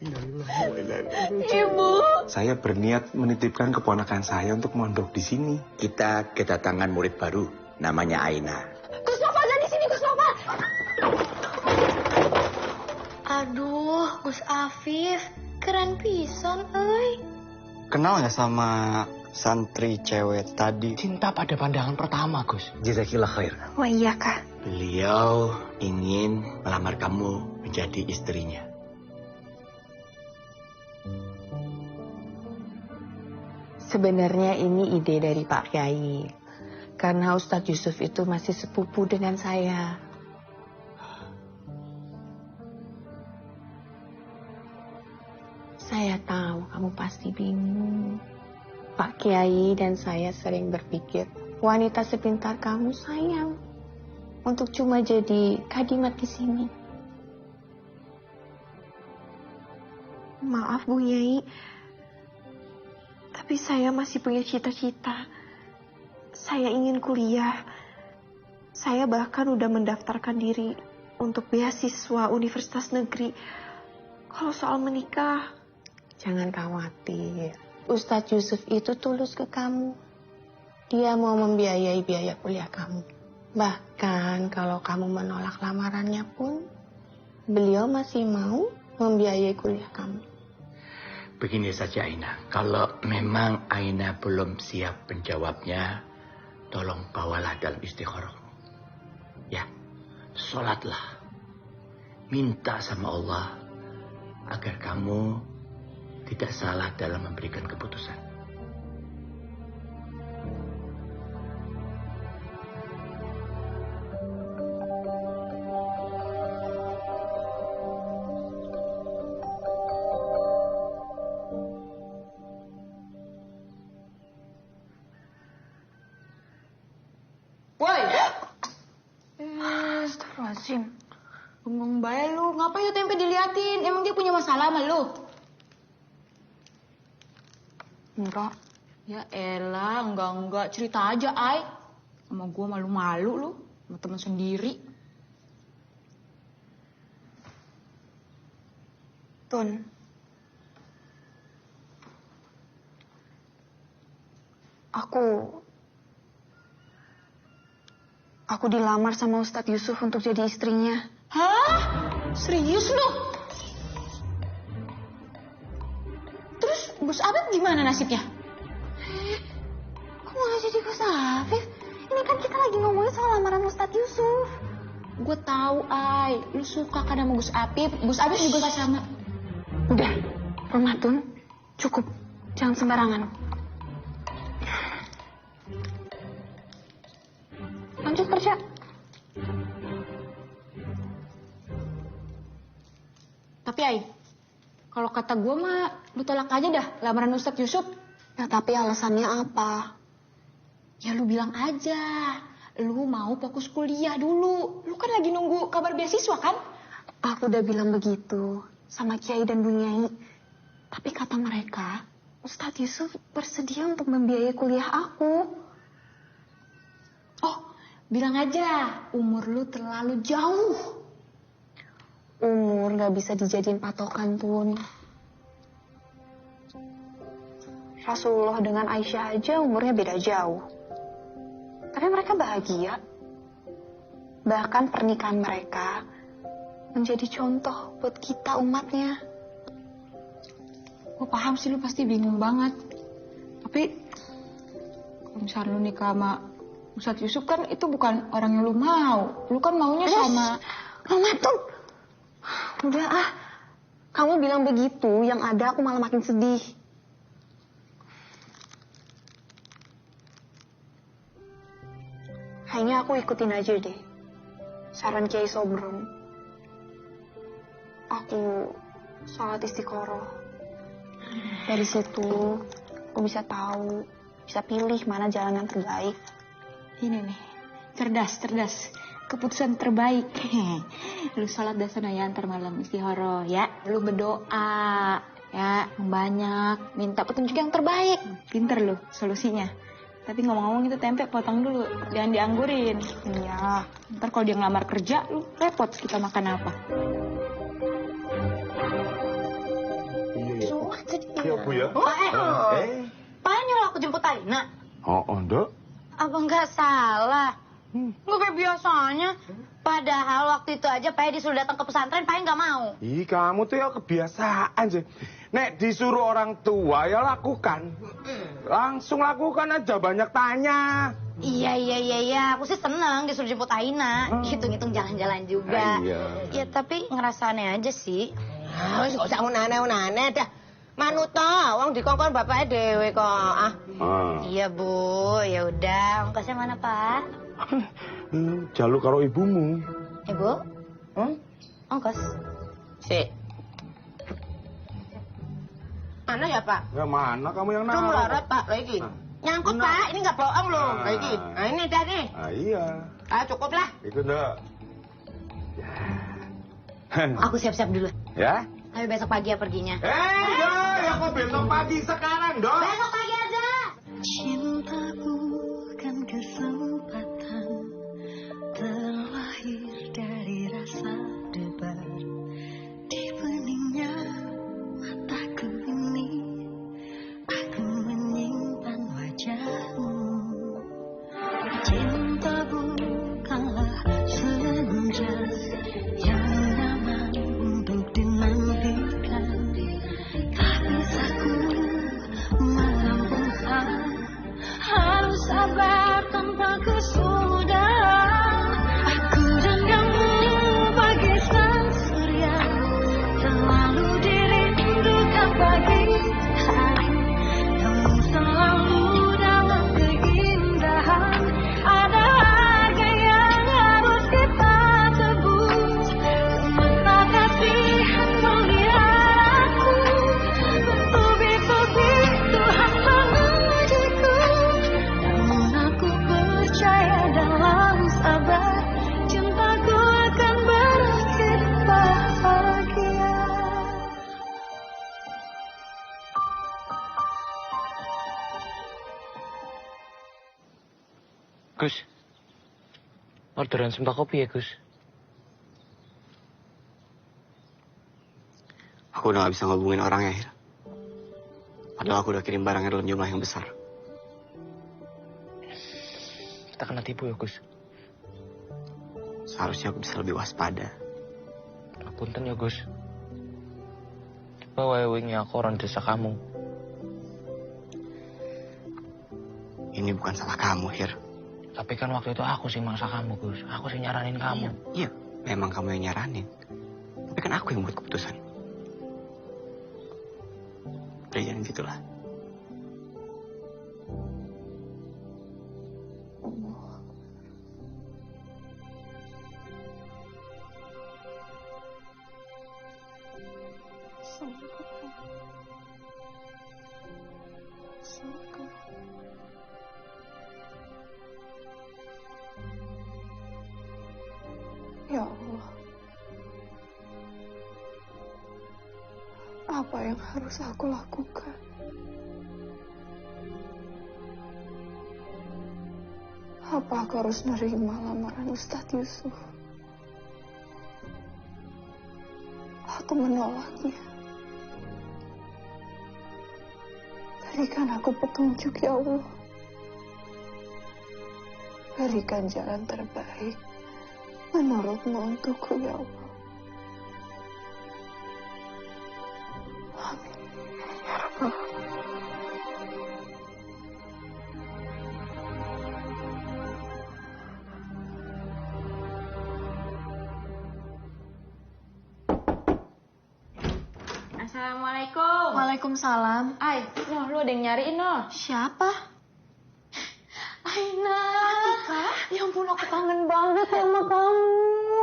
Ibu. Saya berniat menitipkan keponakan saya untuk mondok di sini. Kita kedatangan murid baru, namanya Aina. Gus Novel ada di sini, Gus Novel. Aduh, Gus Afif, keren pisan, euy. Kenal nggak sama santri cewek tadi? Cinta pada pandangan pertama, Gus. Jazakillah khair. Wah iya, Kak. Beliau ingin melamar kamu menjadi istrinya. Sebenarnya ini ide dari Pak Kiai. Karena Ustadz Yusuf itu masih sepupu dengan saya. Saya tahu kamu pasti bingung. Pak Kiai dan saya sering berpikir, wanita sepintar kamu sayang untuk cuma jadi kadimat di sini. Maaf Bu Nyai, tapi saya masih punya cita-cita. Saya ingin kuliah. Saya bahkan udah mendaftarkan diri untuk beasiswa universitas negeri. Kalau soal menikah, jangan khawatir. Ustadz Yusuf itu tulus ke kamu. Dia mau membiayai biaya kuliah kamu. Bahkan kalau kamu menolak lamarannya pun, beliau masih mau membiayai kuliah kamu. Begini saja Aina, kalau memang Aina belum siap menjawabnya, tolong bawalah dalam istikharah. Ya, sholatlah. Minta sama Allah agar kamu tidak salah dalam memberikan keputusan. Astagfirullahaladzim. Bengong bae lu, ngapain tuh tempe diliatin? Emang dia punya masalah sama lu? Enggak. Ya elah, enggak. Cerita aja, Ay. Sama gue malu-malu lu, sama temen sendiri. Tun. Aku dilamar sama Ustadz Yusuf untuk jadi istrinya. Hah? Serius lu? Terus Gus Afif gimana nasibnya? Kok malah jadi Gus Afif? Ini kan kita lagi ngomongin soal lamaran Ustadz Yusuf. Gue tahu, Ay. Lu suka kan sama Gus Afif. Gus Afif juga sama. Udah, Romatun. Cukup. Jangan sembarangan. Lanjut kerja. Tapi Ay, kalau kata gue mah, lu tolak aja dah lamaran Ustadz Yusuf. Ya tapi alasannya apa? Ya lu bilang aja, lu mau fokus kuliah dulu. Lu kan lagi nunggu kabar beasiswa kan? Aku udah bilang begitu sama Kiai dan Bu Nyai. Tapi kata mereka, Ustadz Yusuf bersedia untuk membiayai kuliah aku. Oh, bilang aja, umur lu terlalu jauh. Umur gak bisa dijadiin patokan, Tun. Rasulullah dengan Aisyah aja umurnya beda jauh. Tapi mereka bahagia. Bahkan pernikahan mereka menjadi contoh buat kita umatnya. Gue paham sih lu pasti bingung banget. Tapi kalau misalnya lu nikah sama Ustadz Yusuf kan itu bukan orang yang lu mau. Lu kan maunya sama... Mama tuh. Udah ah. Kamu bilang begitu, yang ada aku malah makin sedih. Kayaknya aku ikutin aja deh saran Kiai Sobron. Aku sholat istiqoroh. Dari situ aku bisa tahu, bisa pilih mana jalan yang terbaik. Ini nih, cerdas. Keputusan terbaik. Lu sholat dasana ya antar malam istiqoroh ya. Lu berdoa ya yang banyak, minta petunjuk yang terbaik. Pinter lu solusinya. Tapi ngomong-ngomong itu tempe potong dulu, jangan dianggurin. Iya. Ntar kalau dia ngelamar kerja, lu repot kita makan apa. itu dia. Iya, Bu ya. Pak nyuruh aku jemput Aina. Oh, Ndok. Apa nggak salah? Nggak kayak biasanya. Padahal waktu itu aja Pak disuruh datang ke pesantren, Pak nggak mau. Ih, kamu tuh ya kebiasaan sih. Nek disuruh orang tua ya lakukan. Langsung lakukan aja, banyak tanya. Iya. Aku sih seneng disuruh jemput Aina. Hitung-hitung jalan-jalan juga. Iya. Ya tapi ngerasa aneh aja sih. Wis gak usah unane-unane dah. Manut to, wong dikongkon bapake dhewe kok. Iya, Bu. Ya udah, ongkosnya mana, Pak? Jaluk karo ibumu. Ibu? Ongkos. Sik. Mana ya, Pak? Ya mana kamu yang Tunggu naruh? lorot, Pak. Lah iki. Nyangkut, Nah. Pak. Ini enggak bohong loh. Nah. Lah iki. Nah, ini dah nih. Iya. Cukup lah. Itu Ndok. Aku siap-siap dulu. Ya? Tapi besok pagi ya perginya. Ndok, ya kok besok pagi sekarang, Ndok? Besok pagi aja. Cinta bukan kesempatan terlahir dari rasa debar di beningnya mataku ini aku menyimpan wajahmu. Cinta bukanlah senja yang nyaman untuk dinantikan, tak bisa ku merampungan. Harus sabar tanpa kesudahan. Aku dan kamu bagai sang surya, selalu dirindukan pagi hari. Kamu selalu dalam keindahan. Ada harga yang harus kita tebus. Semesta kasihan melihat aku bertubi-tubi Tuhan mengujiku. Namun aku percaya dalam sabar, cintaku akan berakhir bahagia. Gus, orderan sembako piye, Gus? Aku udah gak bisa ngehubungin orangnya, Hil. Padahal aku udah kirim barangnya dalam jumlah yang besar. Kita kena tipu ya, Gus. Seharusnya aku bisa lebih waspada. Punten ya, Gus. Bawa wingi aku orang desa kamu. Ini bukan salah kamu, Hir. Tapi kan waktu itu aku sih maksa kamu, Gus. Aku sih nyaranin kamu. Iya, memang kamu yang nyaranin. Tapi kan aku yang buat keputusan. Udah jangan gitulah. Ya Allah. Apa yang harus aku lakukan? Apa aku harus nerima lamaran Ustadz Yusuf? Aku menolaknya. Berikan aku petunjuk, ya Allah. Berikan jalan terbaik menurutmu untukku, ya Allah. Amin. Ya Rabbal Alamin. Assalamualaikum. Waalaikumsalam. Ay, lu ada yang nyariin loh. Siapa? Aina. Atika? Ya ampun, aku kangen banget sama kamu.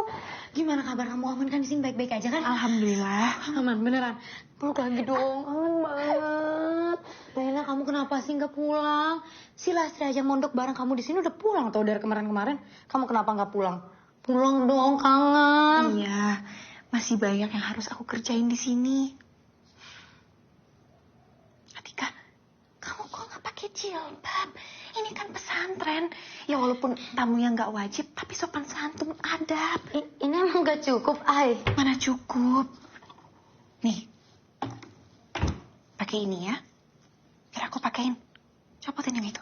Gimana kabar kamu? Aman kan di sini baik-baik aja kan? Alhamdulillah. Aman beneran. Peluk lagi dong. Kangen banget. Rena, kamu kenapa sih nggak pulang? Si Lastri aja mondok bareng kamu di sini udah pulang atau dari kemarin-kemarin? Kamu kenapa nggak pulang? Pulang dong, kangen. Iya, masih banyak yang harus aku kerjain di sini. Atika, kamu kok nggak pakai jilbab? Ini kan pesantren. Ya walaupun tamunya nggak wajib, tapi sopan santun adab. Ini emang gak cukup, Ay. Mana cukup? Nih, pakai pakai ini ya. Biar aku pakein. Copotin yang itu.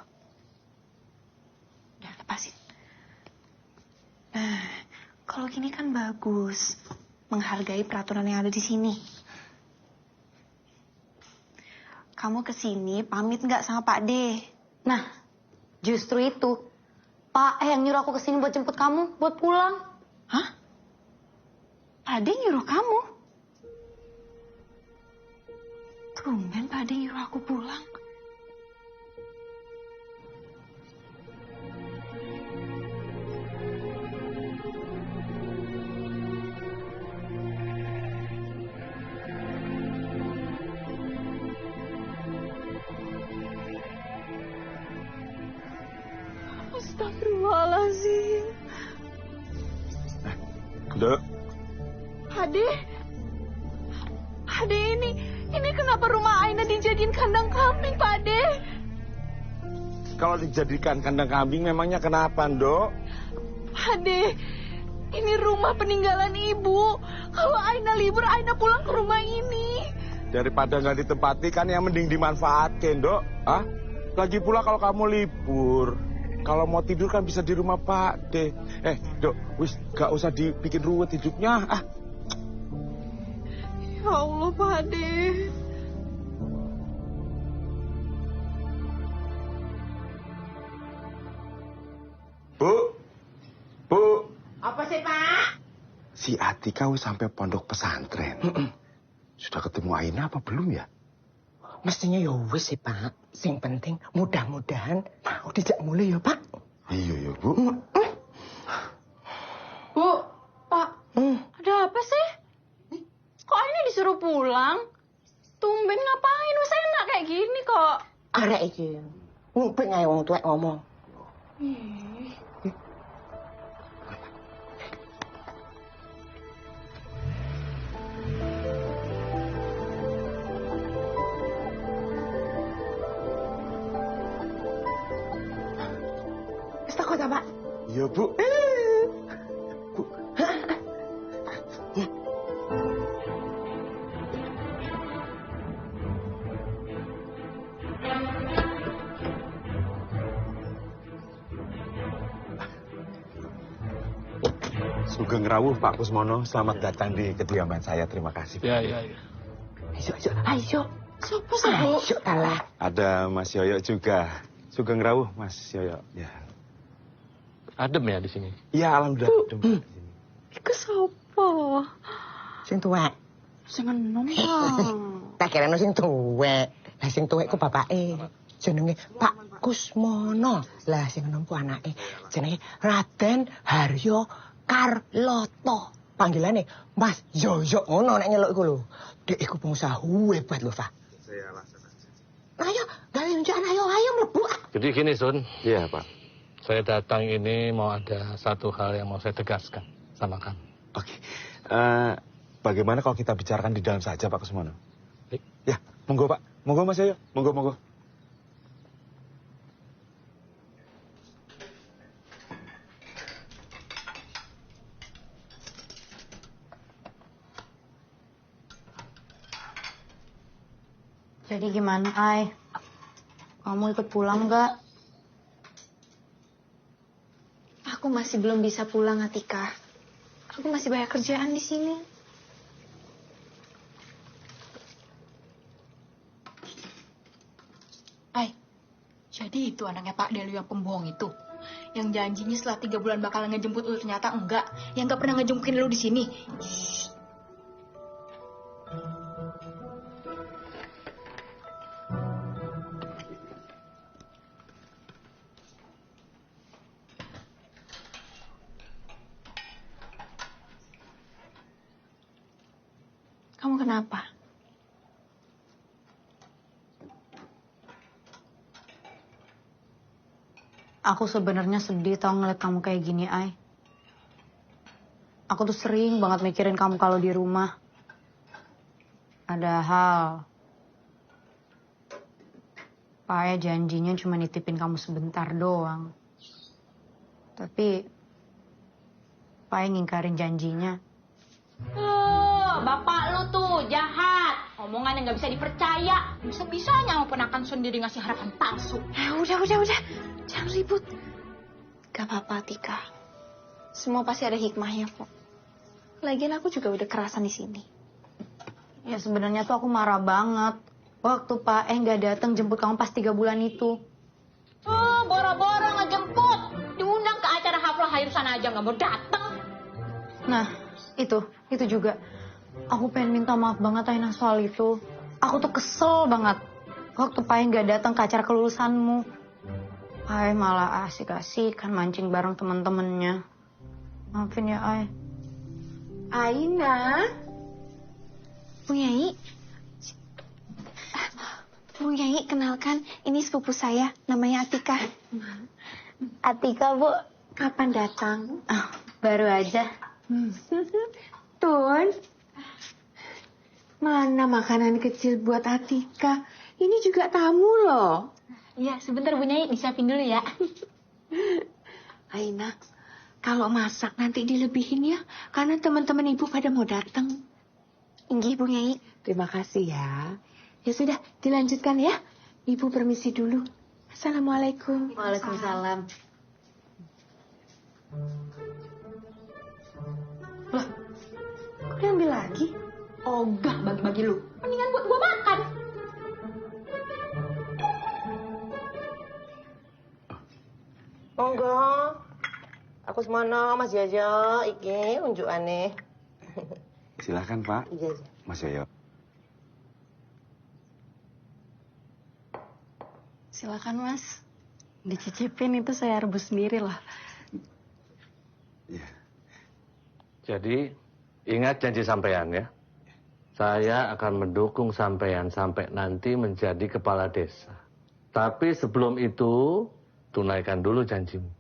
Udah, lepasin. Nah, kalau gini kan bagus. Menghargai peraturan yang ada di sini. Kamu kesini pamit nggak sama Pak D? Nah, justru itu. Pak yang nyuruh aku kesini buat jemput kamu, buat pulang. Hah? Pak D nyuruh kamu? Tumben Pak D nyuruh aku pulang. Astagfirullahaladzim. Dok, Ade ini kenapa rumah Aina dijadiin kandang kambing, Pak Ade? kalau dijadikan kandang kambing memangnya kenapa, Dok? Ade, ini rumah peninggalan ibu. Kalau Aina libur, Aina pulang ke rumah ini. Daripada nggak ditempati kan yang mending dimanfaatkan, Dok. Ah? Lagi pula kalau kamu libur, kalau mau tidur kan bisa di rumah Pak D. Dok, wis gak usah dibikin ruwet hidupnya. Ah. Ya Allah, Pak Ade. Bu. Apa sih, Pak? Si Atika wis sampai pondok pesantren. Sudah ketemu Aina apa belum ya? Mestinya ya wis sih, Pak. Sing penting mudah-mudahan mau dijak mulai ya, Pak. Iya ya, Bu. Bu, Pak, ada apa sih? Kok Aina disuruh pulang? Tumben ngapain? Wis enak kayak gini kok. Arek iki. Ngumpet ae wong tuwek ngomong. Wis takut apa? Iya, Bu. Sugeng rawuh Pak Kusmono, selamat datang di kediaman saya. Terima kasih. Ya. Ayo. Siapa sih, Bu? Ayo kalah. Ada Mas Yoyo juga. Sugeng rawuh Mas Yoyo. Ya. Adem ya di sini. Iya, alhamdulillah. Iku sapa? Sing tuwek. Sing enom ta. Tak kira sing tuwek. Lah sing tuwek ku bapake. Jenenge Pak Kusmono. Lah sing enom ku anake. Jenenge Raden Haryo Karloto. Panggilane Mas Yoyo ngono nek nyeluk iku lho. Dek iku pengusaha hebat lho, Pak. Ayo, gawe unjukan ayo mlebu. Jadi gini, Sun. Iya, Pak. Saya datang ini mau ada satu hal yang mau saya tegaskan sama kamu. Oke. Bagaimana kalau kita bicarakan di dalam saja, Pak Kusmono? Baik. Ya, monggo, Pak. Monggo, Mas Yoyo. Monggo. Jadi gimana, Ai? Kamu ikut pulang nggak? Aku masih belum bisa pulang, Atika. Aku masih banyak kerjaan di sini. Ai, jadi itu anaknya Pak Delu yang pembohong itu. Yang janjinya setelah 3 bulan bakalan ngejemput lu, ternyata enggak. Yang nggak pernah ngejemputin lu di sini. Kamu kenapa? Aku sebenarnya sedih tau ngeliat kamu kayak gini, Ai. Aku tuh sering banget mikirin kamu kalau di rumah. Padahal Pak Ayah janjinya cuma nitipin kamu sebentar doang. Tapi Pak Ayah ngingkarin janjinya. Bapak lu tuh jahat. Omongan yang nggak bisa dipercaya. Bisa-bisanya mau ponakan sendiri ngasih harapan palsu. Udah. Jangan ribut. Gak apa-apa, Tika. Semua pasti ada hikmahnya kok. Lagian aku juga udah kerasan di sini. Ya sebenarnya tuh aku marah banget. Waktu Pak nggak datang jemput kamu pas 3 bulan itu. Oh, boro-boro ngejemput. Diundang ke acara haflah hair sana aja nggak mau datang. Nah, itu juga. Aku pengen minta maaf banget Aina soal itu. Aku tuh kesel banget. Waktu Pak nggak datang ke acara kelulusanmu. Ai malah asik-asikan mancing bareng temen-temennya. Maafin ya, Ai. Aina. Bu Nyai. Bu Nyai, kenalkan. Ini sepupu saya. Namanya Atika. Atika, Bu. Kapan datang? Baru aja. Tun. Mana makanan kecil buat Atika? Ini juga tamu loh. Iya, sebentar Bu Nyai, disiapin dulu ya. Aina, kalau masak nanti dilebihin ya. Karena teman-teman ibu pada mau datang. Inggih, Bu Nyai. Terima kasih ya. Ya sudah, dilanjutkan ya. Ibu permisi dulu. Assalamualaikum. Waalaikumsalam. Lah, kok diambil lagi? Ogah bagi-bagi lu. Mendingan buat gua makan. Monggo. Aku semono Mas Yoyo iki unjukane. Silakan Pak. Iya. Mas Yoyo. Silakan, Mas. Dicicipin itu saya rebus sendiri lah. Jadi ingat janji sampean ya. Saya akan mendukung sampean sampai nanti menjadi kepala desa. Tapi sebelum itu tunaikan dulu janjimu.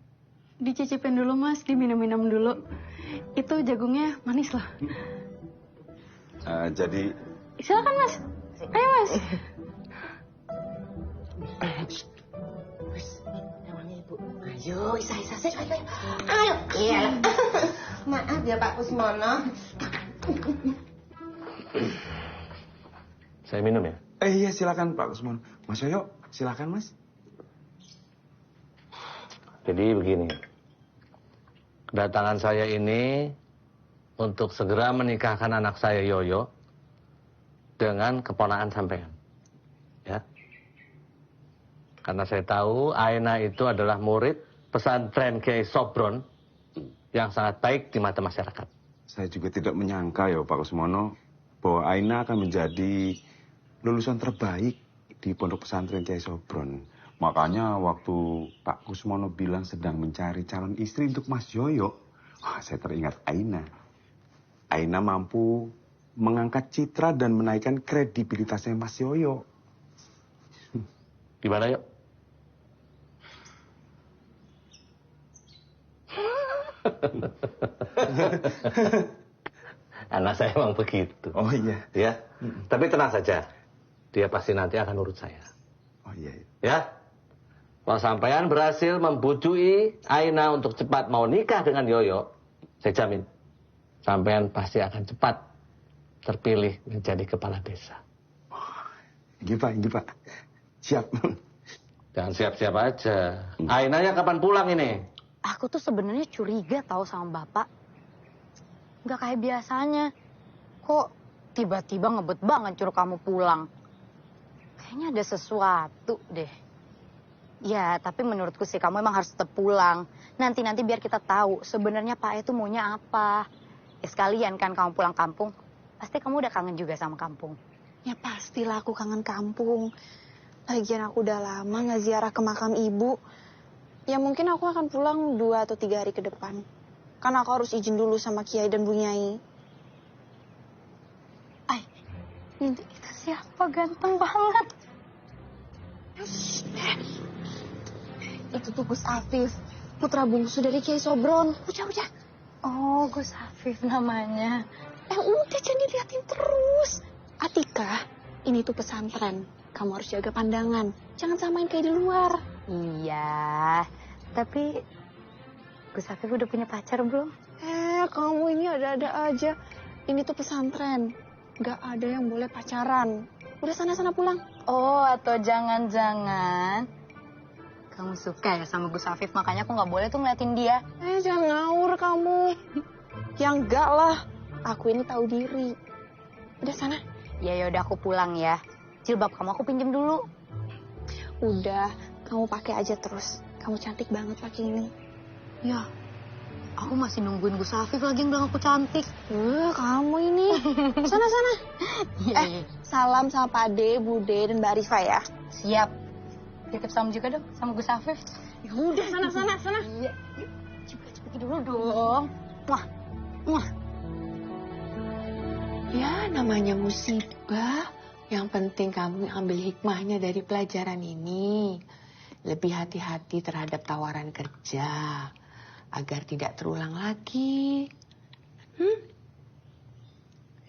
Dicicipin dulu, Mas. Diminum-minum dulu. Itu jagungnya manis loh. Jadi Silakan, Mas. Ayo, Mas. Emangnya Ibu. Ayo, Isa sih. Ayo. Iya. Maaf ya Pak Kusmono. Saya minum ya. iya silakan Pak Kusmono. Mas Yoyo, silakan Mas. Jadi begini. Kedatangan saya ini untuk segera menikahkan anak saya Yoyo dengan keponakan sampean. Ya. Karena saya tahu Aina itu adalah murid pesantren Kiai Sobron yang sangat baik di mata masyarakat. Saya juga tidak menyangka ya Pak Kusmono bahwa Aina akan menjadi lulusan terbaik di pondok pesantren Kiai Sobron. Makanya waktu Pak Kusmono bilang sedang mencari calon istri untuk Mas Yoyo, saya teringat Aina. Aina mampu mengangkat citra dan menaikkan kredibilitasnya Mas Yoyo. Gimana yuk? Anak saya emang begitu. Oh iya. Ya. Tapi tenang saja. Dia pasti nanti akan urut saya. Oh iya. Ya. Kalau sampean berhasil membujui Aina untuk cepat mau nikah dengan Yoyo, saya jamin sampean pasti akan cepat terpilih menjadi kepala desa. Iya Pak. Siap. Jangan siap-siap aja. Ainanya kapan pulang ini? Aku tuh sebenarnya curiga tahu sama Bapak. Nggak kayak biasanya. Kok tiba-tiba ngebet banget suruh kamu pulang. Kayaknya ada sesuatu deh. Ya, tapi menurutku sih kamu emang harus tetap pulang. Nanti biar kita tahu sebenarnya Pak itu maunya apa. Ya sekalian kan kamu pulang kampung. Pasti kamu udah kangen juga sama kampung. Ya pastilah aku kangen kampung. Lagian aku udah lama nggak ziarah ke makam ibu. Ya mungkin aku akan pulang 2 atau 3 hari ke depan. Karena aku harus izin dulu sama Kiai dan Bu Nyai. Ay, itu siapa ganteng banget. Itu tuh Gus Afif, putra bungsu dari Kiai Sobron. Udah. Oh, Gus Afif namanya. Udah jangan diliatin terus. Atika, ini tuh pesantren. Kamu harus jaga pandangan. Jangan samain kayak di luar. Iya, tapi Gus Afif udah punya pacar belum? Kamu ini ada-ada aja. Ini tuh pesantren. Gak ada yang boleh pacaran. Udah sana-sana pulang. Oh, atau jangan-jangan kamu suka ya sama Gus Afif, makanya aku nggak boleh tuh ngeliatin dia. Jangan ngawur kamu. Ya enggak lah. Aku ini tahu diri. Udah sana. Ya udah aku pulang ya. Jilbab kamu aku pinjem dulu. Udah, kamu pakai aja terus. Kamu cantik banget pakai ini. Ya, aku masih nungguin Gus Afif lagi yang bilang aku cantik. Kamu ini. Sana-sana. Salam sama Pak De, Bude, dan Mbak Arifah ya. Siap. Titip salam juga dong sama Gus Afif. Ya udah, sana. Iya, yuk. Cepet dulu dong. Wah. Ya, namanya musibah. Yang penting kamu ambil hikmahnya dari pelajaran ini. Lebih hati-hati terhadap tawaran kerja. Agar tidak terulang lagi.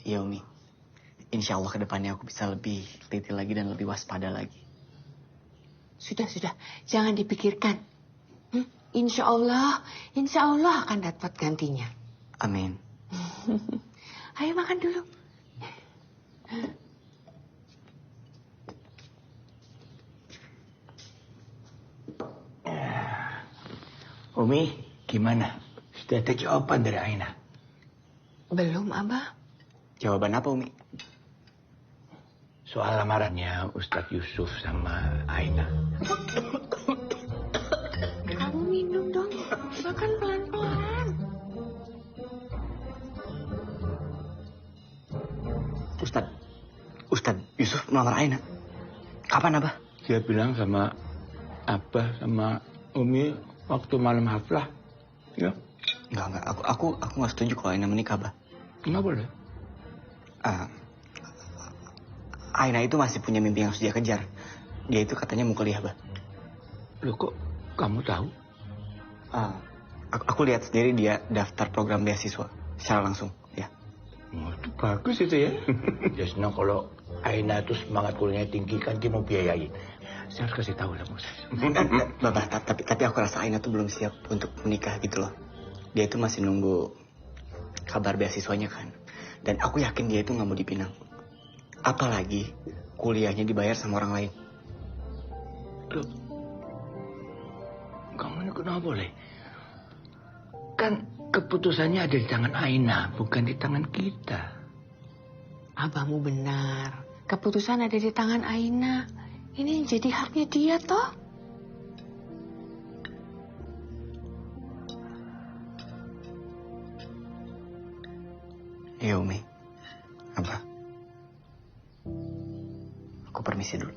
Iya, Umi. Insya Allah kedepannya aku bisa lebih teliti lagi dan lebih waspada lagi. Sudah. Jangan dipikirkan. Insya Allah akan dapat gantinya. Amin. Ayo makan dulu. Umi, gimana? Sudah ada jawaban dari Aina? Belum, Abah. Jawaban apa, Umi? Soal lamarannya Ustadz Yusuf sama Aina. Kamu minum dong. Makan pelan-pelan. Ustadz Yusuf melamar Aina. Kapan, Abah? Dia bilang sama Abah sama Umi waktu malam haflah. Ya? Enggak. Aku nggak setuju kalau Aina menikah, Abah. Nggak boleh. Aina itu masih punya mimpi yang harus dia kejar. Dia itu katanya mau kuliah, Abah. Loh, kok kamu tahu? Aku lihat sendiri dia daftar program beasiswa secara langsung, ya. Oh, itu bagus itu ya. Dia senang kalau Aina itu semangat kuliahnya tinggi kan dia mau biayain. Saya harus kasih tahu lah, Moses. Bapak, tapi aku rasa Aina tuh belum siap untuk menikah gitu loh. Dia itu masih nunggu kabar beasiswanya kan. Dan aku yakin dia itu nggak mau dipinang. Apalagi kuliahnya dibayar sama orang lain. Loh, kamu ini kenapa boleh? Kan keputusannya ada di tangan Aina, bukan di tangan kita. Abahmu benar. Keputusan ada di tangan Aina. Ini jadi haknya dia toh. Iya, Umi. Abah. Aku permisi dulu.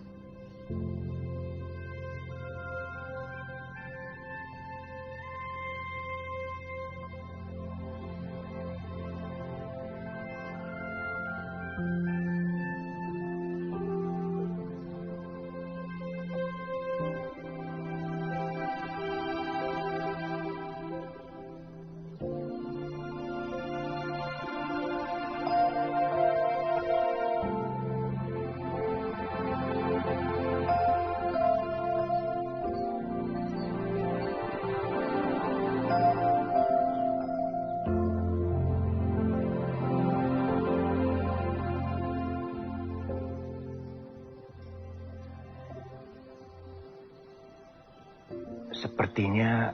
Sepertinya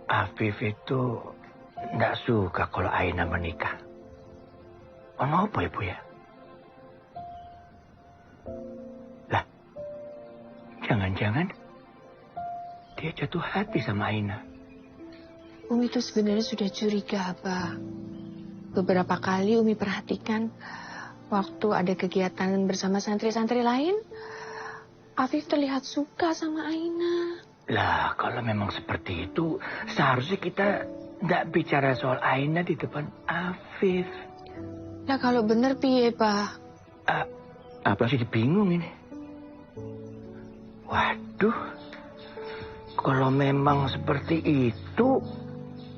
Afif itu tidak suka kalau Aina menikah. Apa ibu ya? Lah, jangan-jangan dia jatuh hati sama Aina. Umi itu sebenarnya sudah curiga, Abah. Beberapa kali Umi perhatikan waktu ada kegiatan bersama santri-santri lain, Afif terlihat suka sama Aina. Lah, kalau memang seperti itu, seharusnya kita tidak bicara soal Aina di depan Afif. Nah, kalau bener piye, Pak? Apa sih bingung ini? Waduh, kalau memang seperti itu,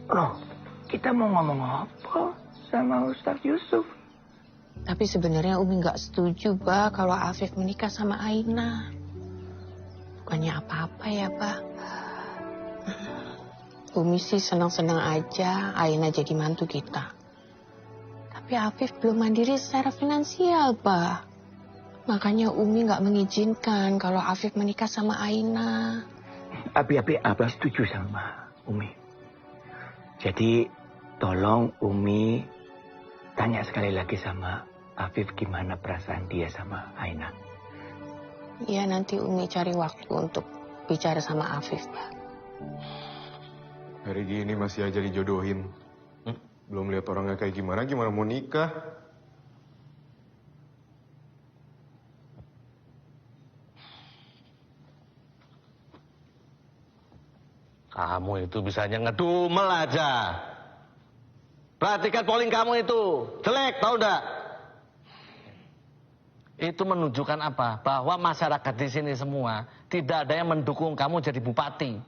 loh, kita mau ngomong apa sama Ustadz Yusuf? Tapi sebenarnya Umi nggak setuju, Pak, kalau Afif menikah sama Aina. Bukannya apa-apa ya, Pak. Umi sih senang-senang aja Aina jadi mantu kita. Tapi Tapi Afif belum mandiri secara finansial, Bah. Makanya Umi nggak mengizinkan kalau Afif menikah sama Aina. Abi Abah setuju sama Umi. Jadi tolong Umi tanya sekali lagi sama Afif gimana perasaan dia sama Aina. Iya, nanti Umi cari waktu untuk bicara sama Afif, Bah. Hari gini masih aja dijodohin. Belum lihat orangnya kayak gimana mau nikah. Kamu itu bisanya ngedumel aja. Perhatikan polling kamu itu. Jelek, tahu enggak? Itu menunjukkan apa? Bahwa masyarakat di sini semua tidak ada yang mendukung kamu jadi bupati.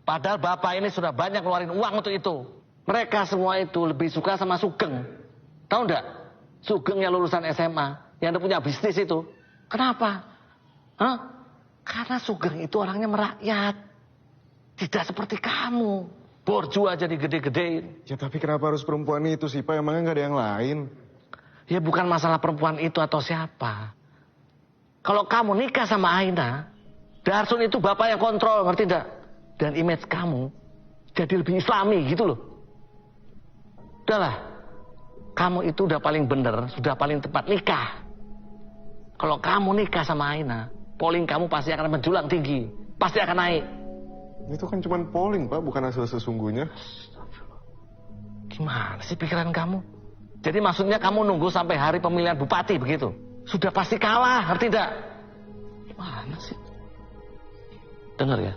Padahal Bapak ini sudah banyak ngeluarin uang untuk itu. Mereka semua itu lebih suka sama Sugeng. Tahu enggak? Sugeng yang lulusan SMA, yang udah punya bisnis itu. Kenapa? Karena Sugeng itu orangnya merakyat. Tidak seperti kamu. Borju aja digede-gedein. Ya tapi kenapa harus perempuan itu sih, Pak? Emangnya nggak ada yang lain? Ya bukan masalah perempuan itu atau siapa. Kalau kamu nikah sama Aina, Darsun itu bapak yang kontrol, ngerti enggak? Dan image kamu jadi lebih islami gitu loh. Udahlah, kamu itu udah paling bener, sudah paling tepat nikah. Kalau kamu nikah sama Aina, polling kamu pasti akan menjulang tinggi. Pasti akan naik. Itu kan cuma polling, Pak, bukan hasil sesungguhnya. Gimana sih pikiran kamu? Jadi maksudnya kamu nunggu sampai hari pemilihan bupati begitu? Sudah pasti kalah, ngerti enggak? Gimana sih? Dengar ya,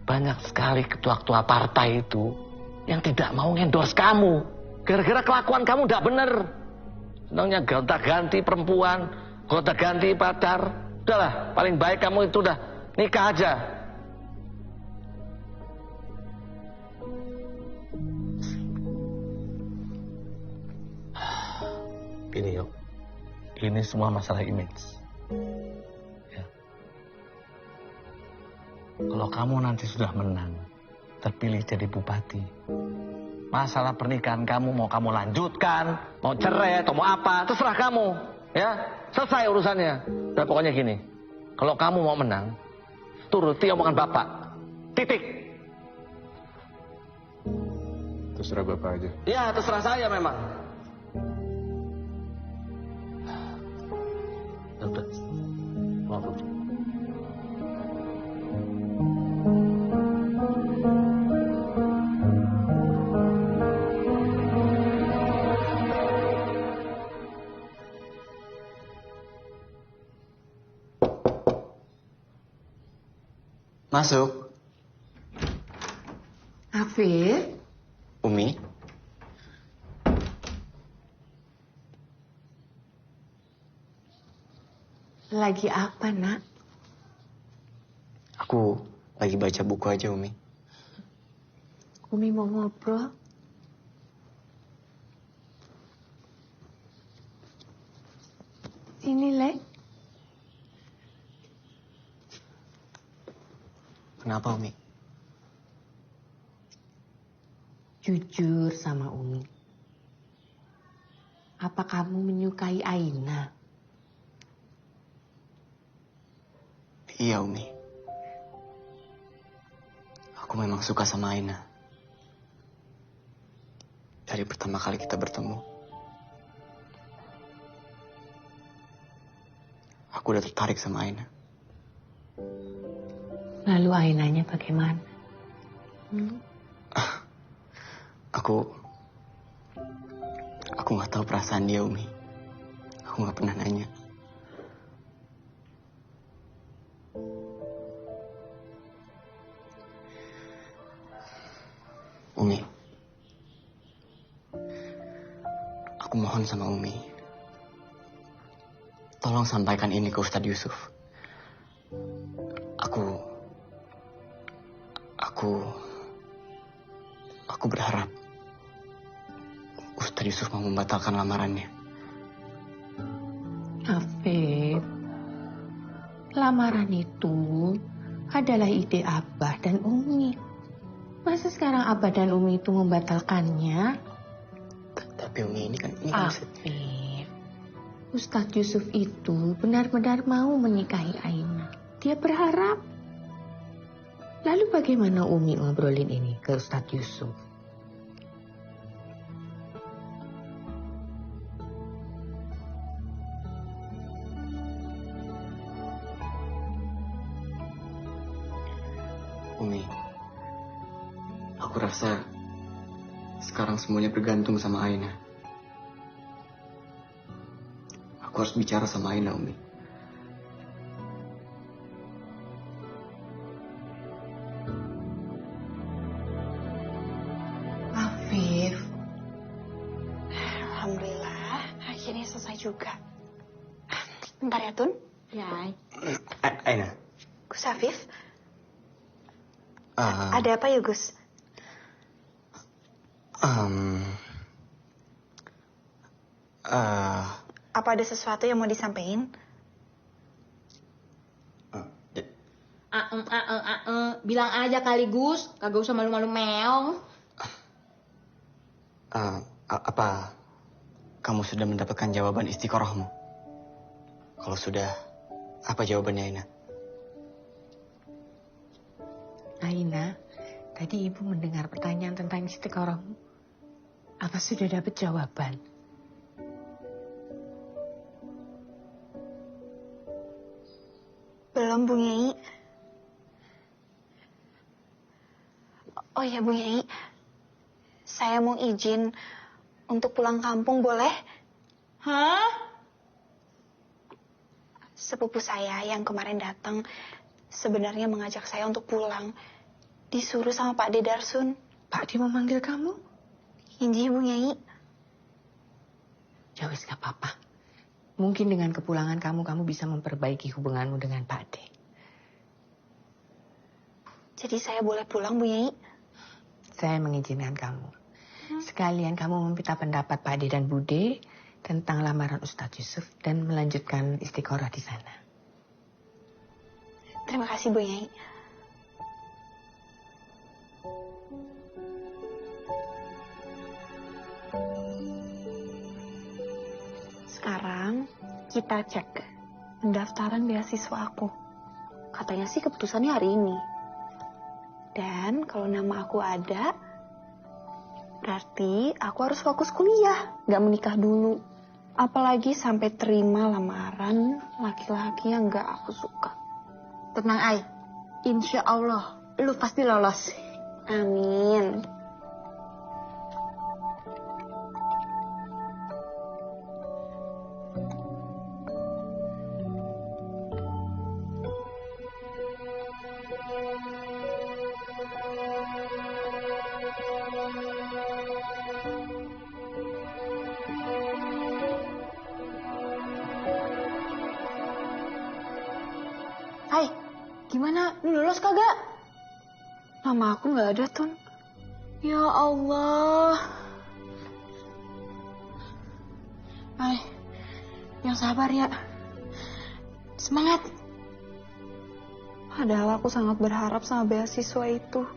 banyak sekali ketua-ketua partai itu yang tidak mau endorse kamu. Gara-gara kelakuan kamu enggak bener. Senangnya gonta-ganti perempuan, gonta-ganti pacar. Udahlah, paling baik kamu itu udah nikah aja. Ini yuk, ini semua masalah image. Ya. Kalau kamu nanti sudah menang, terpilih jadi bupati, masalah pernikahan kamu mau kamu lanjutkan, mau cerai atau mau apa, terserah kamu. Ya, selesai urusannya. Dan pokoknya gini, kalau kamu mau menang, turuti omongan bapak. Titik. Terserah bapak aja. Ya, terserah saya memang. Udah. Maaf. Masuk. Afif? Umi? Lagi apa, Nak? Aku lagi baca buku aja, Umi. Umi mau ngobrol. Sini, Lek. Kenapa, Umi? Jujur sama Umi. Apa kamu menyukai Aina? Iya, Umi. Aku memang suka sama Aina. Dari pertama kali kita bertemu. Aku udah tertarik sama Aina. Lalu Ainanya bagaimana? Aku nggak tahu perasaan dia, Umi. Aku nggak pernah nanya. Umi, aku mohon sama Umi, tolong sampaikan ini ke Ustadz Yusuf. Aku berharap Ustadz Yusuf mau membatalkan lamarannya. Afif, lamaran itu adalah ide Abah dan Umi. Masa sekarang Abah dan Umi itu membatalkannya? Tapi Umi ini kan Afif, Ustadz Yusuf itu benar-benar mau menikahi Aina. Dia berharap. Lalu bagaimana Umi ngobrolin ini ke Ustadz Yusuf? Umi, aku rasa sekarang semuanya bergantung sama Aina. Aku harus bicara sama Aina, Umi. Afif. Alhamdulillah, akhirnya selesai juga. Bentar ya, Tun. Ya. Aina. Gus Afif. Ada apa ya, Gus? Apa ada sesuatu yang mau disampaikan? Bilang aja kali Gus, kagak usah malu-malu meong. Apa kamu sudah mendapatkan jawaban istiqorohmu? Kalau sudah, apa jawabannya, Aina? Aina, tadi Ibu mendengar pertanyaan tentang istiqorohmu. Apa sudah dapat jawaban? Belum, Bu Nyai. Oh ya, Bu Nyai. Saya mau izin untuk pulang kampung, boleh? Hah? Sepupu saya yang kemarin datang sebenarnya mengajak saya untuk pulang. Disuruh sama Pak Dedarsun. Pak D memanggil kamu? Inji, Bu Nyai. Ya wis, gak apa-apa. Mungkin dengan kepulangan kamu bisa memperbaiki hubunganmu dengan Pak D. Jadi saya boleh pulang, Bu Nyai? Saya mengizinkan kamu. Sekalian kamu meminta pendapat Pak D dan Bude tentang lamaran Ustadz Yusuf dan melanjutkan istiqoroh di sana. Terima kasih, Bu Nyai. Sekarang kita cek pendaftaran beasiswa aku. Katanya sih keputusannya hari ini. Dan kalau nama aku ada, berarti aku harus fokus kuliah, gak menikah dulu. Apalagi sampai terima lamaran laki-laki yang gak aku suka. Tenang, Ai. Insya Allah, lu pasti lolos. Amin. Hai, gimana? Lu lolos kagak? Nama aku gak ada, Tun. Ya Allah. Hai, yang sabar ya. Semangat. Padahal aku sangat berharap sama beasiswa itu.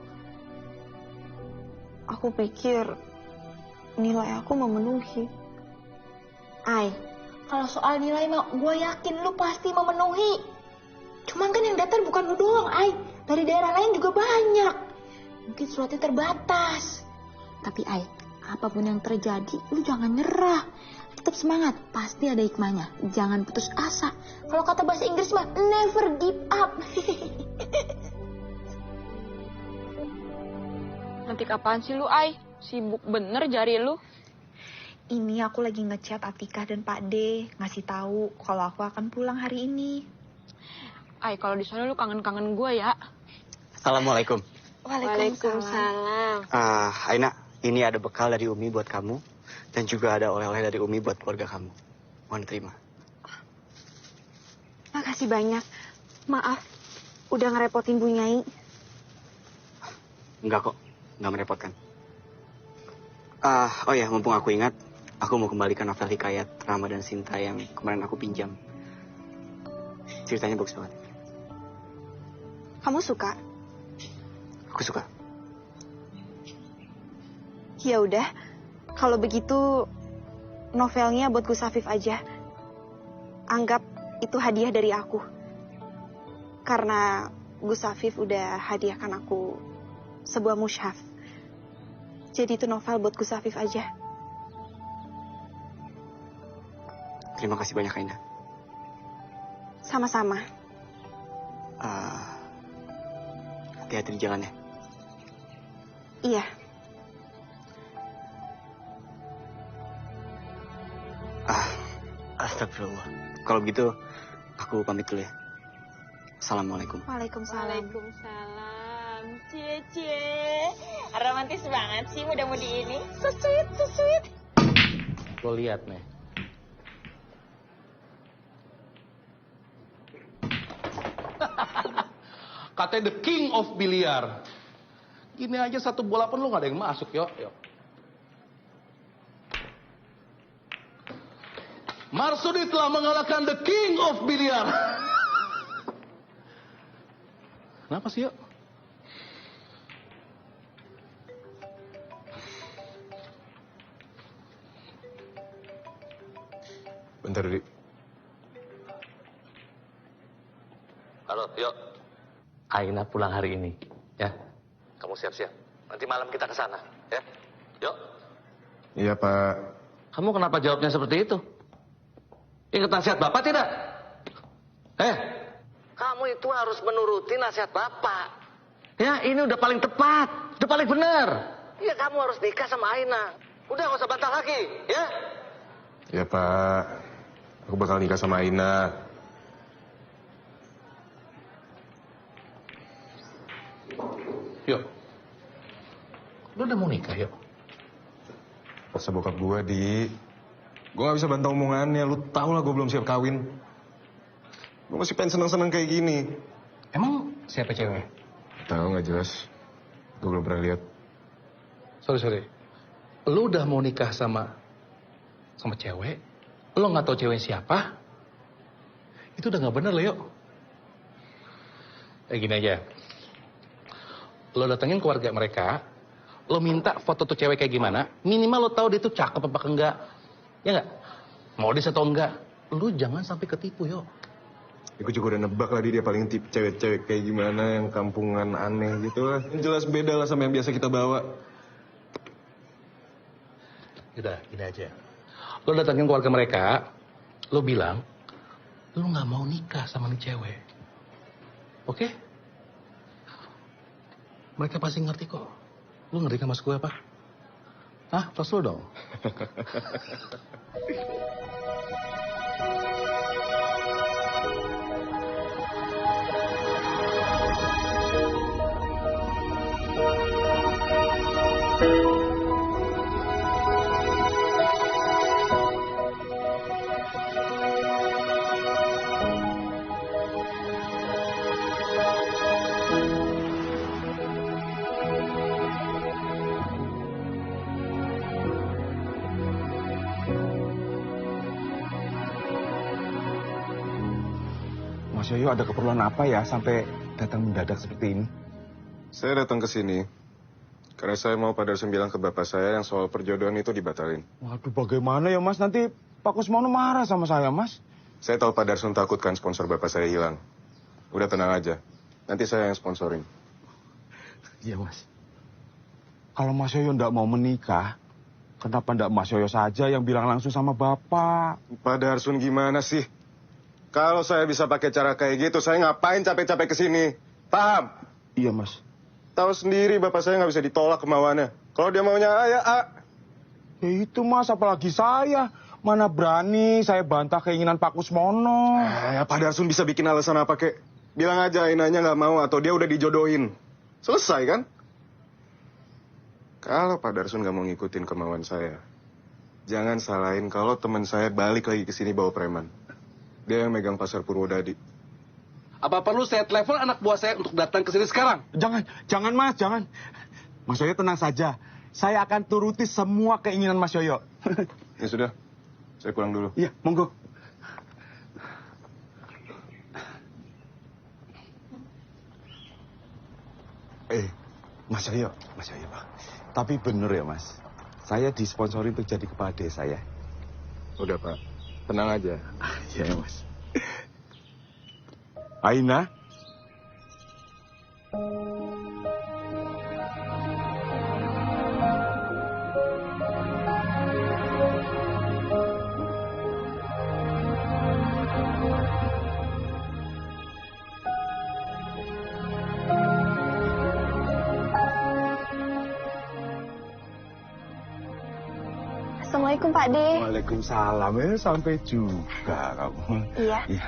Aku pikir nilai aku memenuhi. Ai, kalau soal nilai mah gue yakin lu pasti memenuhi. Cuman kan yang daftar bukan lu doang, Ai. Dari daerah lain juga banyak. Mungkin suratnya terbatas. Tapi Ai, apapun yang terjadi, lu jangan nyerah. Tetap semangat, pasti ada hikmahnya. Jangan putus asa. Kalau kata bahasa Inggris mah, never give up. Nanti kapan sih lu, Ai? Sibuk bener jari lu. Ini aku lagi ngechat Atika dan Pak D, ngasih tahu kalau aku akan pulang hari ini. Ai, kalau di sana lu kangen-kangen gue ya. Assalamualaikum. Waalaikumsalam. Aina, ini ada bekal dari Umi buat kamu. Dan juga ada oleh-oleh dari Umi buat keluarga kamu. Mohon terima. Makasih banyak. Maaf, udah ngerepotin Bu Nyai. Enggak kok, enggak merepotkan. Oh ya, mumpung aku ingat, aku mau kembalikan novel hikayat Rama dan Sinta yang kemarin aku pinjam. Ceritanya bagus banget. Kamu suka? Aku suka. Ya udah, kalau begitu novelnya buat Gus Afif aja. Anggap itu hadiah dari aku. Karena Gus Afif udah hadiahkan aku sebuah mushaf. Jadi itu novel buat Gus Afif aja. Terima kasih banyak, Aina. Sama-sama. Hati-hati di jalan ya. Iya. Astagfirullah. Kalau begitu, aku pamit dulu ya. Assalamualaikum. Waalaikumsalam. Waalaikumsalam. Cie. Romantis banget sih muda-mudi ini. So sweet. Lo lihat nih. Katanya the king of biliar. Gini aja satu bola pun lo gak ada yang masuk, yuk. Marsudi telah mengalahkan the king of biliar. Kenapa sih, yuk? Bentar, Dik. Halo, yuk. Aina pulang hari ini, ya. Kamu siap-siap. Nanti malam kita ke sana, ya. Yuk. Iya, Pak. Kamu kenapa jawabnya seperti itu? Ingat nasihat Bapak tidak? Kamu itu harus menuruti nasihat Bapak. Ya, ini udah paling tepat, udah paling benar. Ya, kamu harus nikah sama Aina. Udah, gak usah bantah lagi, ya. Iya, Pak. Aku bakal nikah sama Aina. Yuk. Lo udah mau nikah, yuk? Paksa bokap gue, Di. Gue gak bisa bantah omongannya. Lu tau lah gue belum siap kawin. Gue masih pengen seneng-seneng kayak gini. Emang siapa cewek? Tahu nggak jelas. Gue belum pernah lihat. Sorry. Lu udah mau nikah sama cewek? Lo nggak tahu cewek siapa? Itu udah nggak bener loh, yuk. Gini aja. Lo datengin keluarga mereka. Lo minta foto tuh cewek kayak gimana. Minimal lo tahu dia tuh cakep apa enggak. Ya nggak? Modis atau enggak. Lu jangan sampai ketipu, yuk. Aku juga udah nebak lah dia paling tipe cewek-cewek kayak gimana, yang kampungan aneh gitu lah. Yang jelas beda lah sama yang biasa kita bawa. Udah, gini aja. Lo datangin keluarga mereka, lo bilang, lo gak mau nikah sama nih cewek. Oke? Mereka pasti ngerti kok. Lo ngerti kan maksud gue apa? Hah? Tos lo dong. Mas Yoyo ada keperluan apa ya sampai datang mendadak seperti ini? Saya datang ke sini karena saya mau Pak Darsun bilang ke bapak saya yang soal perjodohan itu dibatalin. Waduh, bagaimana ya Mas? Nanti Pak Kusmono marah sama saya, Mas. Saya tahu Pak Darsun takut kan sponsor bapak saya hilang. Udah tenang aja. Nanti saya yang sponsorin. Iya, Mas. Kalau Mas Yoyo ndak mau menikah, kenapa ndak Mas Yoyo saja yang bilang langsung sama Bapak? Pak Darsun gimana sih? Kalau saya bisa pakai cara kayak gitu, saya ngapain capek-capek ke sini? Paham? Iya, Mas. Tahu sendiri bapak saya nggak bisa ditolak kemauannya. Kalau dia maunya A, ya A. Ya itu, Mas, apalagi saya. Mana berani saya bantah keinginan Pak Kusmono. Pak Darsun bisa bikin alasan apa, kek? Bilang aja Ainanya nggak mau atau dia udah dijodohin. Selesai, kan? Kalau Pak Darsun nggak mau ngikutin kemauan saya, jangan salahin kalau teman saya balik lagi ke sini bawa preman. Dia yang megang pasar Purwodadi. Apa perlu saya telepon anak buah saya untuk datang ke sini sekarang? Jangan Mas, jangan. Mas Yoyo tenang saja. Saya akan turuti semua keinginan Mas Yoyo. Ya sudah, saya pulang dulu. Iya, monggo. Mas Yoyo. Tapi bener ya Mas, saya disponsori untuk jadi kepala desa ya. Udah, Pak. Tenang aja. Ya, Mas. Aina? Assalamualaikum Pak De. Waalaikumsalam. Sampai juga kamu. Iya. Iya.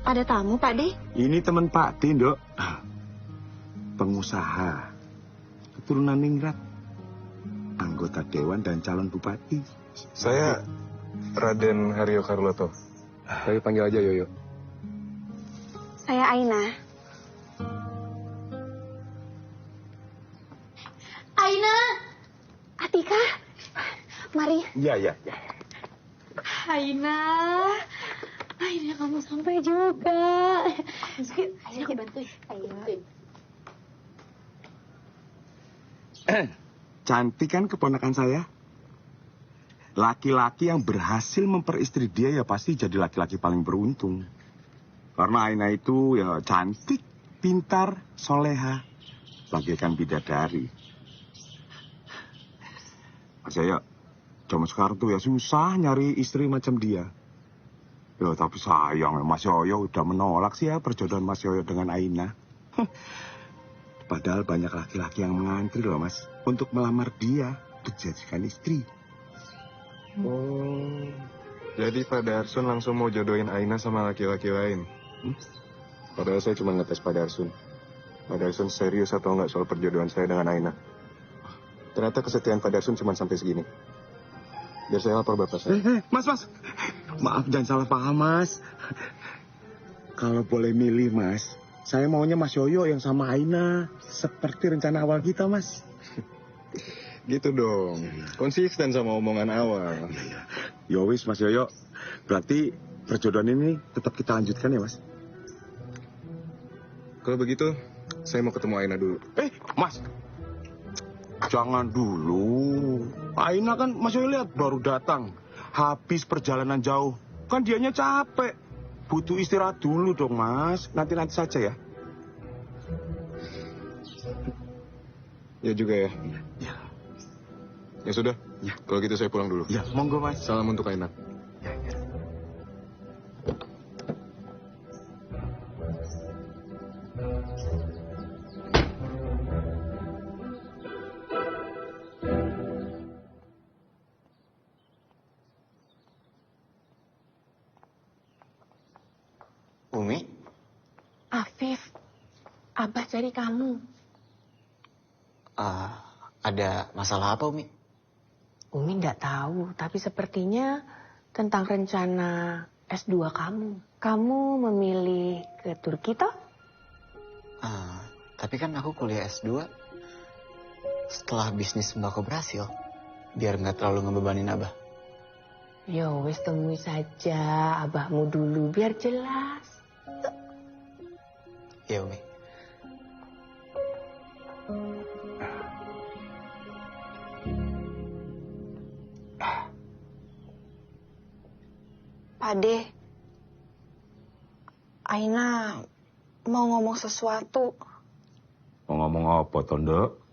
Ada tamu Pak De? Ini teman Pak D, Nduk. Pengusaha. Keturunan Ningrat. Anggota Dewan dan calon bupati. Saya Raden Haryo Carloto. Tapi panggil aja Yoyo. Saya Aina. Aina! Atika, mari. Iya. Aina! Akhirnya kamu sampai juga. Ayo aku bantuin. Cantik kan keponakan saya? Laki-laki yang berhasil memperistri dia ya pasti jadi laki-laki paling beruntung. Karena Aina itu ya cantik, pintar, soleha, bagaikan bidadari. Mas Yoyo, zaman sekarang tuh ya susah nyari istri macam dia. Ya tapi sayang Mas Yoyo udah menolak sih ya perjodohan Mas Yoyo dengan Aina. Padahal banyak laki-laki yang mengantri loh Mas untuk melamar dia dijadikan istri. Oh, jadi Pak Darsun langsung mau jodohin Aina sama laki-laki lain. Padahal saya cuma ngetes Pak Darsun. Pak Darsun serius atau enggak soal perjodohan saya dengan Aina. Ternyata kesetiaan Pak Darsun cuma sampai segini. Biar saya lapor bapak saya. Mas. Maaf jangan salah paham Mas. Kalau boleh milih Mas, saya maunya Mas Yoyo yang sama Aina. Seperti rencana awal kita Mas. Gitu dong. Konsisten sama omongan awal. Yowis Mas Yoyo. Berarti perjodohan ini tetap kita lanjutkan ya Mas? Kalau begitu, saya mau ketemu Aina dulu. Mas. Jangan dulu. Aina kan Mas Yoyo lihat baru datang. Habis perjalanan jauh. Kan dianya capek. Butuh istirahat dulu dong Mas. Nanti saja ya. Ya juga ya. Ya sudah. Ya. Kalau gitu saya pulang dulu. Ya, monggo Mas. Salam untuk Aina. Umi? Afif, Abah cari kamu. Ada masalah apa, Umi? Umi nggak tahu, tapi sepertinya tentang rencana S2 kamu. Kamu memilih ke Turki toh? Tapi kan aku kuliah S2 setelah bisnis sembako berhasil. Biar nggak terlalu ngebebanin Abah. Yo, wes temui saja Abahmu dulu biar jelas. Iya, Umi. Pade, Aina mau ngomong sesuatu. Mau ngomong apa, Tondo?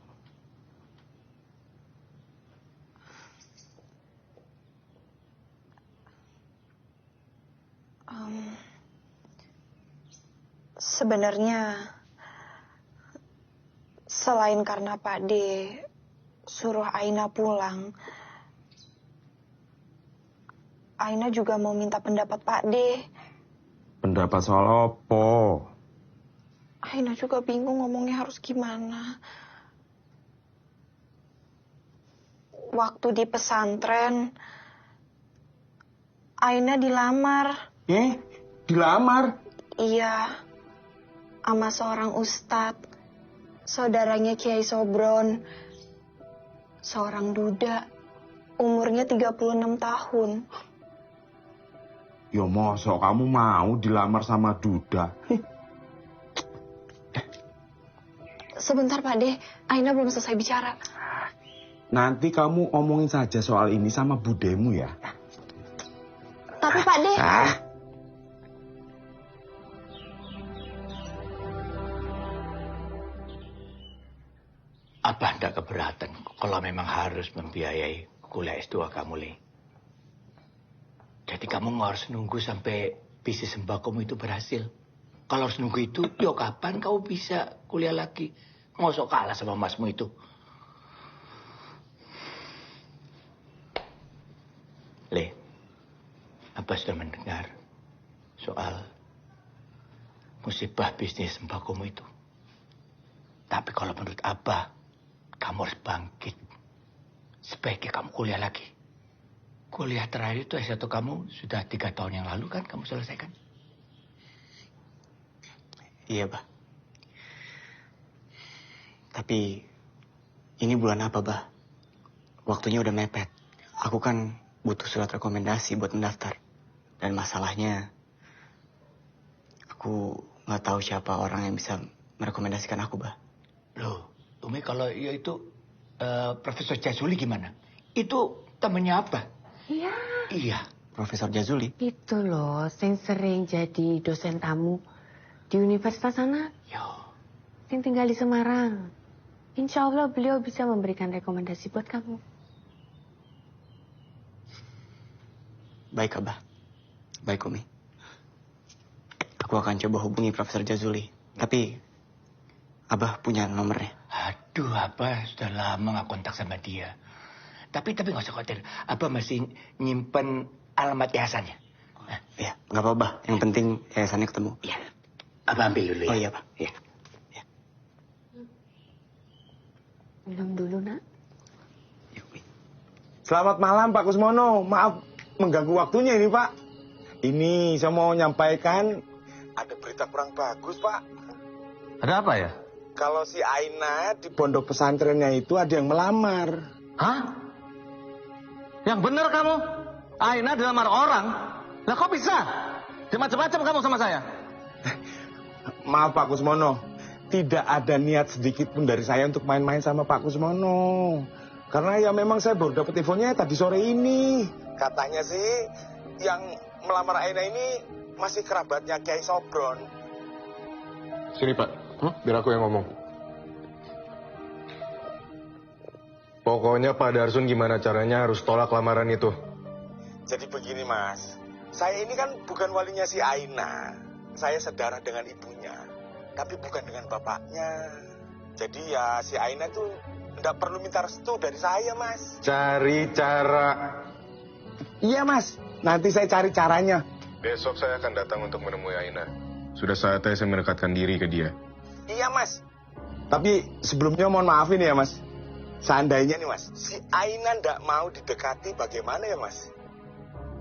Sebenarnya, selain karena Pade suruh Aina pulang, Aina juga mau minta pendapat Pakde. Pendapat soal apa? Aina juga bingung ngomongnya harus gimana. Waktu di pesantren, Aina dilamar. Dilamar? Iya, sama seorang ustadz, saudaranya Kiai Sobron, seorang duda, umurnya 36 tahun. Ya masa kamu mau dilamar sama duda? Sebentar Pak De, Aina belum selesai bicara. Nanti kamu omongin saja soal ini sama budemu ya. Tapi Pak De. Apa ndak keberatan kalau memang harus membiayai kuliah S2 kamu, Le? Jadi kamu nggak harus nunggu sampai bisnis sembakomu itu berhasil. Kalau harus nunggu itu, yo kapan kau bisa kuliah lagi? Ngosok kalah sama masmu itu. Le, Abah sudah mendengar soal musibah bisnis sembakomu itu. Tapi kalau menurut Abah, kamu harus bangkit. Sebaiknya kamu kuliah lagi. Kuliah terakhir itu S1 kamu sudah 3 tahun yang lalu kan kamu selesaikan? Iya, Bah. Tapi ini bulan apa, Bah? Waktunya udah mepet. Aku kan butuh surat rekomendasi buat mendaftar. Dan masalahnya, aku nggak tahu siapa orang yang bisa merekomendasikan aku, Bah. Loh, Umi kalau ya itu Profesor Jazuli gimana? Itu temennya apa? Iya. Iya, Profesor Jazuli. Itu loh, yang sering jadi dosen tamu di universitas sana. Yo. Yang tinggal di Semarang. Insya Allah beliau bisa memberikan rekomendasi buat kamu. Baik, Abah. Baik, Umi. Aku akan coba hubungi Profesor Jazuli. Tapi, Abah punya nomornya. Aduh, Abah sudah lama gak kontak sama dia. Tapi nggak usah khawatir. Abah masih nyimpen alamat yayasannya. Iya, nggak apa-apa. Yang penting yayasannya ketemu. Iya. Abah ambil dulu ya. Oh iya, Pak. Iya. Minum dulu, Nak. Selamat malam Pak Kusmono. Maaf mengganggu waktunya ini Pak. Ini saya mau nyampaikan ada berita kurang bagus Pak. Ada apa ya? Kalau si Aina di pondok pesantrennya itu ada yang melamar. Hah? Yang benar kamu? Aina dilamar orang? Lah kok bisa? Dia macam-macam kamu sama saya. Maaf Pak Kusmono. Tidak ada niat sedikit pun dari saya untuk main-main sama Pak Kusmono. Karena ya memang saya baru dapat infonya tadi sore ini. Katanya sih yang melamar Aina ini masih kerabatnya Kiai Sobron. Sini Pak, biar aku yang ngomong. Pokoknya Pak Darsun gimana caranya harus tolak lamaran itu. Jadi begini Mas, saya ini kan bukan walinya si Aina. Saya sedarah dengan ibunya, tapi bukan dengan bapaknya. Jadi ya si Aina tuh nggak perlu minta restu dari saya Mas. Cari cara. Iya Mas, nanti saya cari caranya. Besok saya akan datang untuk menemui Aina. Sudah saatnya saya mendekatkan diri ke dia. Iya Mas, tapi sebelumnya mohon maafin ya Mas. Seandainya nih Mas, si Aina nggak mau didekati bagaimana ya Mas?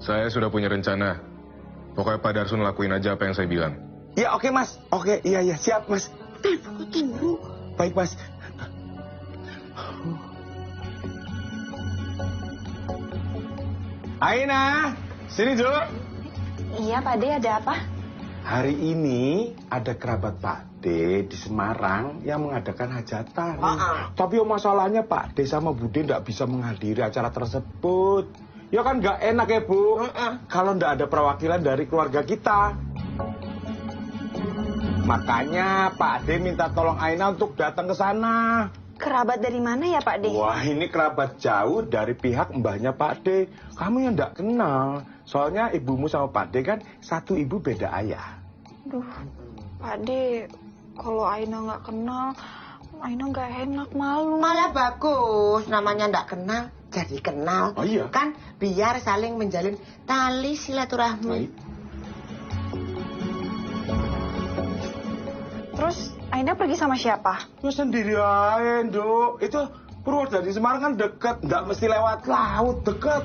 Saya sudah punya rencana. Pokoknya Pak Darsun lakuin aja apa yang saya bilang. Ya oke Mas, oke iya siap Mas. Tunggu. Baik Mas. Aina, sini Jo. Iya Pak De, ada apa? Hari ini ada kerabat Pak D di Semarang yang mengadakan hajatan. Tapi masalahnya Pak D sama Bude nggak bisa menghadiri acara tersebut. Ya kan nggak enak ya Bu, kalau nggak ada perwakilan dari keluarga kita. Makanya Pak D minta tolong Aina untuk datang ke sana. Kerabat dari mana ya Pak De? Wah ini kerabat jauh dari pihak mbahnya Pak D. Kamu yang nggak kenal. Soalnya ibumu sama Pak D kan satu ibu beda ayah. Duh, Pak De, kalau Aina nggak kenal, Aina nggak enak, malu. Malah bagus, namanya nggak kenal, jadi kenal. Oh iya? Kan biar saling menjalin tali silaturahmi. Terus Aina pergi sama siapa? Ya sendiri aja, Nduk. Itu Purworejo di Semarang kan deket, nggak mesti lewat laut, deket.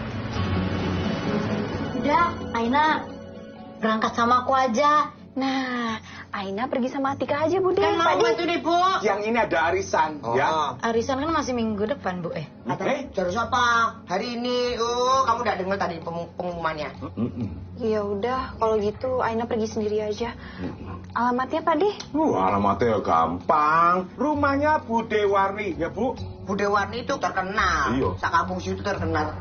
Udah, Aina berangkat sama aku aja. Nah, Aina pergi sama Atika aja, Bu De. Kan mau itu nih, Bu. Yang ini ada arisan, ya. Arisan kan masih minggu depan, Bu. Terus apa? Hari ini, kamu udah dengar tadi pengumumannya? Ya udah, kalau gitu Aina pergi sendiri aja. Alamatnya Pak De? Alamatnya gampang. Rumahnya Bude Warni, ya Bu. Bude Warni itu terkenal. Iya. Sakampung situ terkenal.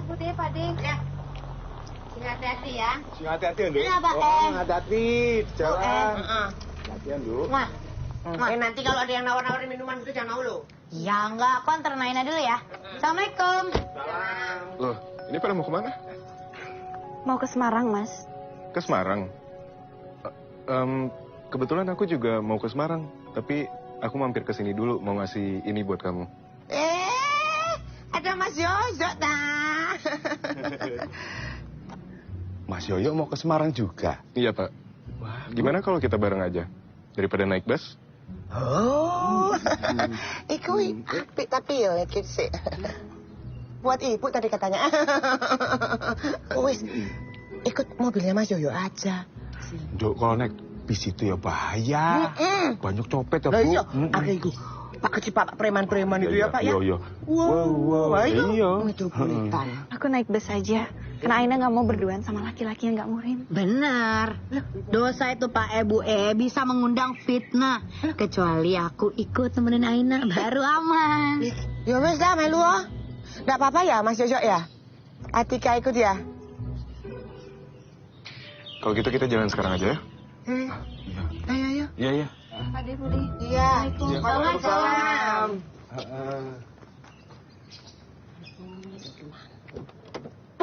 Putih, Pak De. Ya. Hati-hati ya. Hati-hati ya, Dok. Ini apa, hati-hati. Jalan. Hati-hatian, Dok. Nanti kalau ada yang nawar-nawarin minuman itu jangan mau lo. Ya enggak, aku antar Naina dulu ya. Assalamualaikum. Loh, ini pada mau kemana? Mau ke Semarang, Mas. Ke Semarang? Kebetulan aku juga mau ke Semarang. Tapi aku mampir ke sini dulu mau ngasih ini buat kamu. Ada Mas Yoyo, dah. Mas Yoyo mau ke Semarang juga? Iya, Pak. Wah, gimana kalau kita bareng aja? Daripada naik bus? Oh, iku apik tapi ya lekit sih. Buat ibu tadi katanya. Wis, ikut mobilnya Mas Yoyo aja. Dok, kalau naik bis itu ya bahaya. Banyak copet ya, Bu. Iya, ada iku. Pak kecil Pak preman-preman itu ya, Pak ya. Iya. Wow, Iya. Metropolitan. Aku naik bus aja. Karena Aina nggak mau berduaan sama laki-laki yang nggak murim. Benar. Dosa itu Pak Ebu bisa mengundang fitnah. Kecuali aku ikut temenin Aina, baru aman. Ya wes dah melu. Nggak apa-apa ya Mas Yoyo ya? Atika ikut ya? Kalau gitu kita jalan sekarang aja ya? Ayo. Iya. Pak De, Budi. Iya. Waalaikumsalam.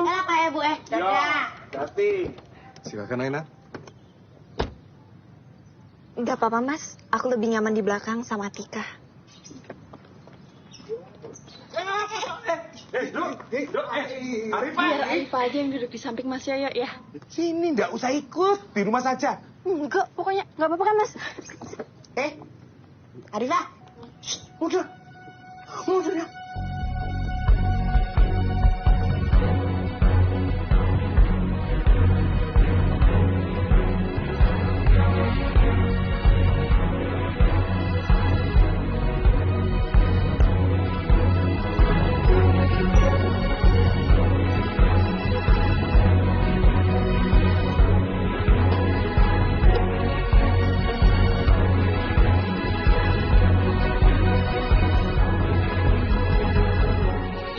Enak Pak Ebu Dadah. Hati. Silakan, Aina. Nggak apa-apa, Mas. Aku lebih nyaman di belakang sama Atika. Biar Arif aja yang duduk di samping Mas Yoyo ya. Sini nggak usah ikut, di rumah saja. Enggak, pokoknya nggak apa-apa kan, Mas? Arifah. Mundur ya.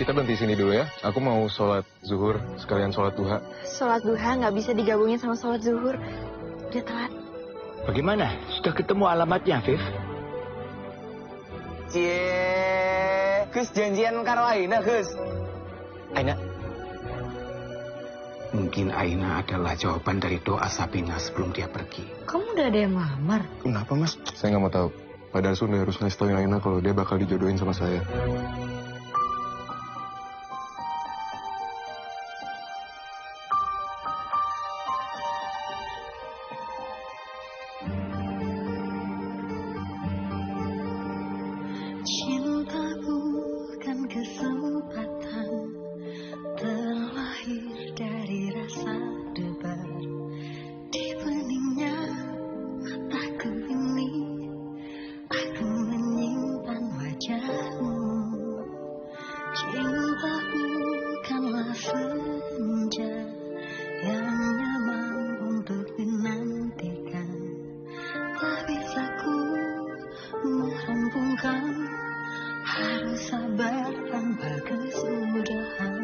Kita berhenti sini dulu ya. Aku mau sholat zuhur sekalian sholat duha. Sholat duha nggak bisa digabungin sama sholat zuhur. Udah telat. Bagaimana? Sudah ketemu alamatnya, Afif? Gus janjian karo Aina, Gus. Aina. Mungkin Aina adalah jawaban dari doa Sabina sebelum dia pergi. Kamu udah ada yang ngelamar? Kenapa, Mas? Saya nggak mau tahu. Pak Darsun udah harus ngasih tauin Aina kalau dia bakal dijodohin sama saya. Cinta bukan kesempatan terlahir dari rasa debar di beningnya mataku ini aku menyimpan wajahmu. Cinta bukanlah senja yang nyaman untuk dinantikan, tak bisa ku merampungkan. Harus sabar tanpa kesudahan.